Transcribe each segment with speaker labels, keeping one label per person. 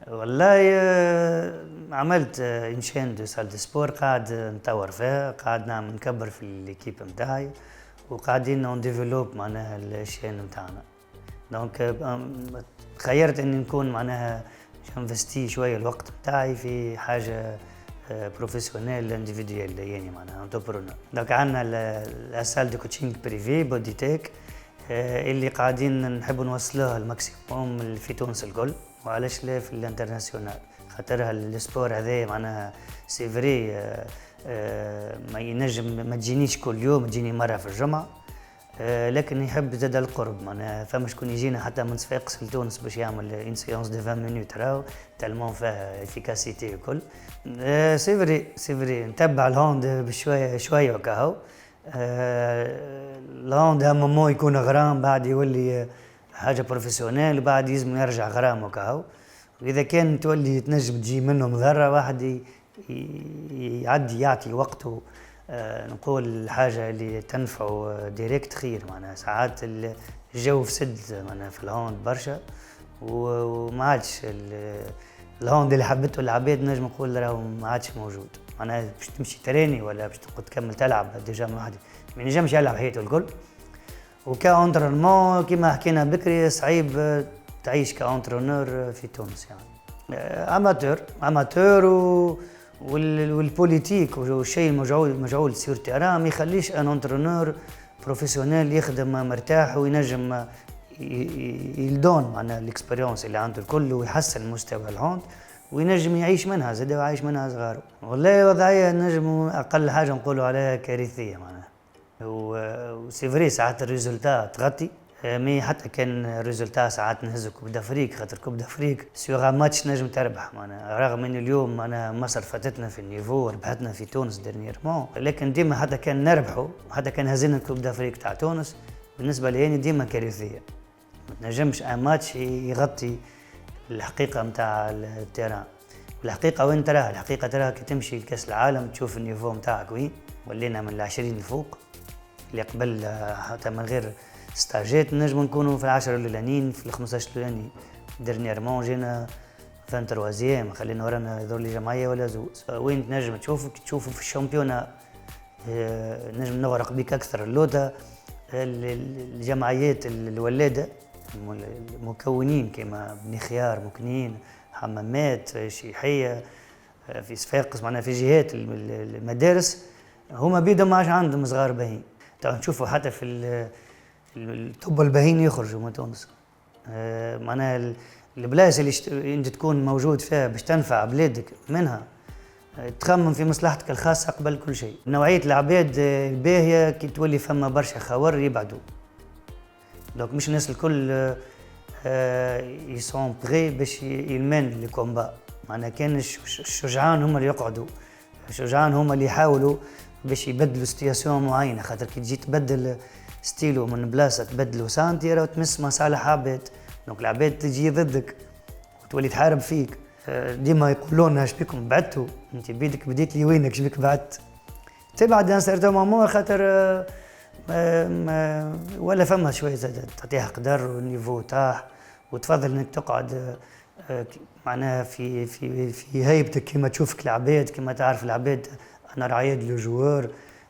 Speaker 1: والله عملت انشين دو سال دو سبور، قاعد نطور فيها، قاعد نعمل نكبر في الكيب نتاعي، وقاعدين نون ديفلوب معناها الشين نتاعنا. دونك تخيرت اني نكون معناها انفستي شويه الوقت نتاعي في حاجه بروفيسيونيل انديفيديوال يعني معناها انتربرونور. دونك عندنا الاسال دو كوتشينغ بريفي بوديتيك اللي قاعدين نحب نوصلوها الماكسيموم في تونس الكل، وعلاش لا في الانترناسيونال، خاطرها السبور هذا معناها سي فري ما ينجم ما تجينيش كل يوم، تجيني مره في الجمعه، لكن يحب زاد القرب معناها فما شكون يجينا حتى من صفاقس لتونس باش يعمل اون سيونس دو 20 مينوت راهو تالمون فيها افيكاسيتي الكل. سي فري نتبع الهوند بشويه شويه وكاهو. الهوند مو يكون غرام بعد يولي حاجه بروفيسيونيل، وبعد يلزم يرجع غرام وكاهو. واذا كان تولي تنجم تجي منهم ذره واحد يعدي يعطي وقته نقول الحاجه اللي تنفعه ديريكت خير. معناها ساعات الجو فسد معناها في الهوند برشا، وما عادش الهوند اللي حبته العباد نجم نقول راهو ما عادش موجود. معناها باش تمشي تريني ولا باش تكمل تلعب ديجا واحد ما ينجمش يلعب حياته الكل. وكاونترونمون كيما حكينا بكري صعيب تعيش كاونترونور في تونس يعني. اماتور والبوليتيك والشيء مجعول سير تيران ما يخليش ان انترونور بروفيسيونيل يخدم مرتاح وينجم يلدون معناها الاكسبيريونس اللي عنده الكل ويحسن مستوى الهوند وينجم يعيش منها زاد ويعيش منها صغاره. والله وضعيه نجم اقل حاجه نقولوا عليها كارثيه معناها. وسي فري ساعات الريزولتا تغطي، مي حتى كان الريزولتا ساعات نهزو كوب دافريك، خاطر كوب دافريك سيغ ماتش نجم تربح معناها، رغم ان اليوم انا مصر فاتتنا في النيفو ربحتنا في تونس ديرنييرمون، لكن ديما حتى كان نربحوا حتى كان هزينا كوب دافريك تاع تونس بالنسبه لي ديما كارثيه. ما تنجمش ان ماتش يغطي الحقيقه نتاع التيران. والحقيقه وين تراها؟ الحقيقه تراها كي تمشي لكاس العالم تشوف النيفو نتاعك وين ولينا من العشرين الفوق، اللي قبل حتى من غير ستاجات نجم نكونوا في العشرة الاولانيين في ال15 الاولانيين. ديرنييرمون جينا 23 خلينا ورانا دور الجمعيه ولا زوز. وين تنجم تشوفوا في الشامبيونا نجم نغرق بك اكثر اللوطه الجمعيات الولاده المكونين كما بني خيار مكنين حمامات شيحيه في صفاقس معناها في جهات المدارس هما بيدهم ما عادش عندهم صغار باهين. نشوفوا حتى في الطب الباهين يخرجوا من تونس. معناها البلايص اللي انت تكون موجود فيها باش تنفع بلادك منها تخمم في مصلحتك الخاصه قبل كل شيء. نوعيه العباد الباهيه كي تولي فما برشا خوار يبعدوا، دونك مش الناس الكل يسون بغي باش يلمان لي كومبا. معناها كان الشجعان هما اللي يقعدوا، الشجعان هما اللي يحاولوا باش يبدلوا سيتياسيون معينه، خاطر كي تجي تبدل ستيلو من بلاصه تبدلو سانتي راه تمس مصالح عباد، دونك العباد تجي ضدك وتولي تحارب فيك. ديما يقولوا لنا اش بيكم بعدتوا انت بيدك بديت لي وينك اش بيك بعدت تبعد ان سيرتو مومون خاطر ولا فما شويه زاد تعطيها قدر والنيفو تاح وتفضل انك تقعد معناها في هيبتك كما تشوفك العباد كما تعرف العباد. انا رعايد لو جوار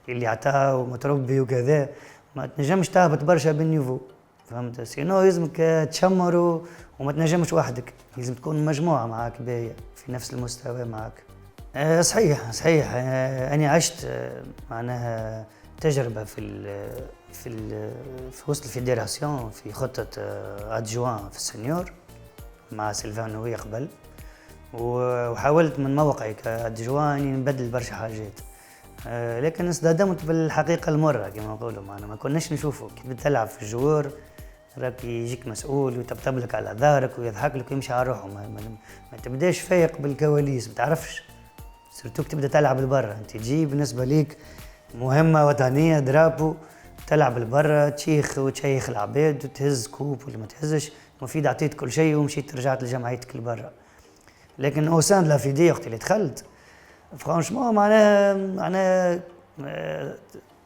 Speaker 1: اللي عطاه ومتربي وكذا ما تنجمش تهبط برشا بالنيفو، فهمت؟ سينو يلزمك تشمر وما تنجمش وحدك، لازم تكون مجموعه معاك باهيه في نفس المستوى معاك. صحيح انا عشت معناها تجربه في وسط الفيدراسيون في خطه ادجوان في السنيور مع سيلفان نووي قبل، وحاولت من موقعي كادجوان نبدل برشا حاجات، لكن اصطدمت بالحقيقه المره كما نقولوا. معنا ما كناش نشوفوا كي تلعب في الجوار راك يجيك مسؤول ويطبطب لك على ظهرك ويضحك لك ويمشي على روحه، ما تبداش فايق بالكواليس، ما تعرفش سيرتو تبدا تلعب لبرا. انت تجي بالنسبه ليك مهمه وطنيه درابو تلعب لبرا تشيخ وتشيخ العباد وتهز كوب ولا ما تهزش، مفيد عطيت كل شيء ومشيت رجعت لجمعيتك لبرا. لكن اوسان لا فيدي وقت اللي دخلت فرانشمون معناها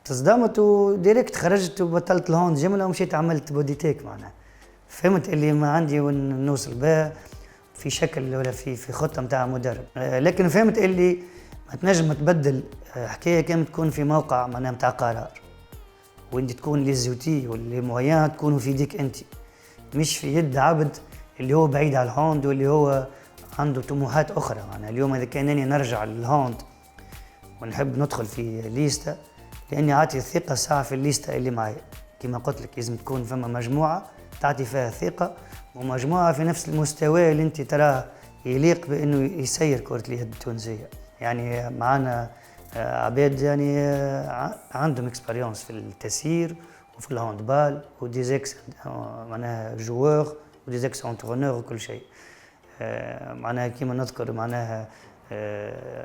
Speaker 1: تصدمت وديريكت خرجت وبطلت الهوند جمله ومشيت عملت بوديتيك. معناها فهمت اللي ما عندي وين نوصل بها، في شكل ولا في خطه نتاع مدرب. لكن فهمت اللي ما تنجم تبدل حكايه كامل تكون في موقع معناها نتاع قرار، وانت تكون لي زوتي واللي مويان تكونوا في يديك انت، مش في يد عبد اللي هو بعيد على الهوند واللي هو عنده طموحات اخرى. معناها اليوم اذا كان اني نرجع للهوند ونحب ندخل في ليستا، لاني اعطي الثقه ساعه في الليستا اللي معي. كما قلت لك لازم تكون فما مجموعه تعطي فيها ثقه، ومجموعه في نفس المستوى اللي انت تراه يليق بانه يسير كره اليد التونسيه. يعني معنا عباد يعني عندهم اكسبيريونس في التسيير وفي الهاندبال وديزيكس معناها جوور وديزيكس انترونور وكل شيء. معناها كيما نذكر معناها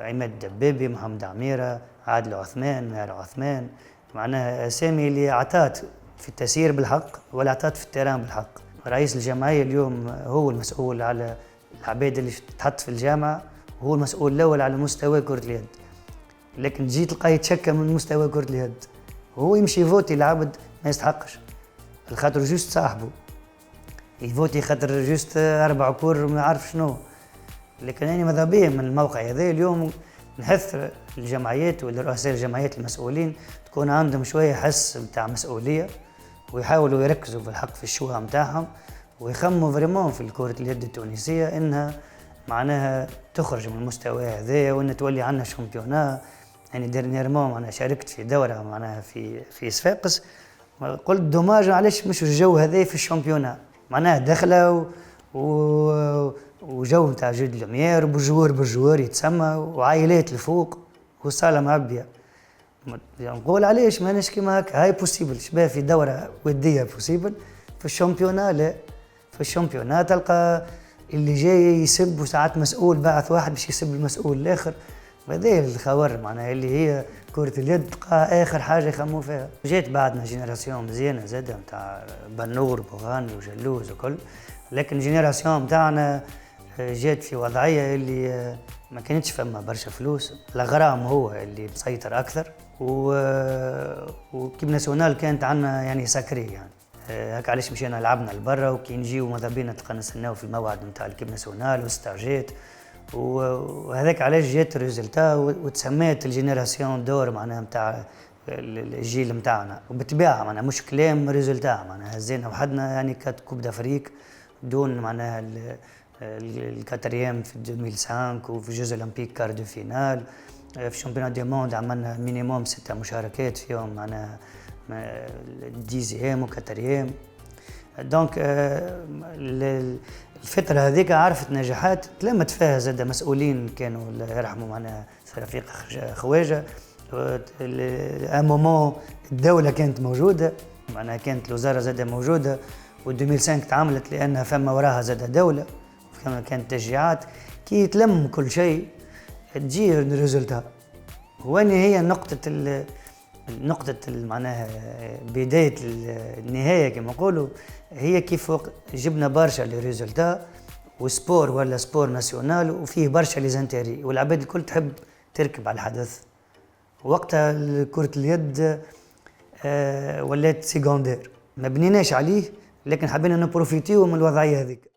Speaker 1: عماد الدبابي، محمد عميرة، عادل عثمان، ماهر عثمان، معناها اسامي اللي عطات في التسيير بالحق ولا عطات في التيران بالحق. رئيس الجمعيه اليوم هو المسؤول على العباد اللي تحط في الجامعه، وهو المسؤول الاول على مستوى كره اليد. لكن تجي تلقاه يتشكى من مستوى كره اليد، وهو يمشي يفوتي العبد ما يستحقش، الخاطر جوست صاحبه يفوتي خاطر جوست 4 كور ما عارف شنو. لكن أنا ماذا بيا من الموقع هذا اليوم نحث الجمعيات والرؤساء الجمعيات المسؤولين تكون عندهم شويه حس نتاع مسؤوليه، ويحاولوا يركزوا في الحق في الشوهه نتاعهم، ويخموا فريمون في كرة اليد التونسيه انها معناها تخرج من المستوى هذا وان تولي عندنا شامبيونا. يعني ديرنييرمون انا شاركت في دوره معناها في صفاقس، قلت دوماج علاش مش الجو هذا في الشامبيونا، معناها داخله وجو نتاع جود لوميير بالجوار يتسمى وعائلات الفوق وصاله معبيه. نقول علاش ماناش كيما هكا، هاي بوسيبل شباب في دوره وديه بوسيبل، في الشامبيونا لا. في الشامبيونا تلقى اللي جاي يسب وساعات مسؤول بعث واحد باش يسب المسؤول الاخر، وهذا الخور معناها اللي هي كرة اليد تلقى اخر حاجه يخموا فيها. جات بعدنا جينيراسيون مزيانه زاده نتاع بنور بوغاني وجلوز وكل، لكن جينيراسيون نتاعنا جات في وضعيه اللي ما كانتش فما برشا فلوس، الغرام هو اللي مسيطر اكثر، وكيب ناسيونال كانت عندنا يعني ساكري يعني هكا. علاش مشينا لعبنا لبرا، وكي نجيو ماذا بينا تلقى نستناو في الموعد نتاع الكيب ناسيونال والستاجات، وهذاك علاش جات الريزلتا وتسميت الجينيراسيون دور معناها نتاع الجيل نتاعنا. وبالطبيعه معناها مش كلام ريزلتا، معناها هزينا وحدنا يعني كانت كوب دافريك دون معناها الكاتريام في 2005 وفي جوز اولمبيك كار دو فينال. في شامبيون دي موند عملنا مينيموم 6 مشاركات فيهم معناها ديزيام وكاتريام. دونك الفترة هذيك عرفت نجاحات تلمت فيها زاد مسؤولين كانوا الله يرحمه معناها رفيق خواجة. مومون الدولة كانت موجودة معناها، كانت الوزارة زاد موجودة، و2005 تعاملت لأنها فما وراها زاد دولة، كانت تشجيعات. كي تلم كل شيء تجي الريزلتا. وين هي نقطة معناها بداية النهاية كما نقولوا، هي كيف جبنا برشا للريزلتا وسبور ولا سبور ناسيونال وفيه برشا ليزانتيري، والعباد الكل تحب تركب على الحدث. وقتها كرة اليد ولات سيكوندير، ما بنيناش عليه، لكن حبينا نبروفيتيو من الوضعية هذيك.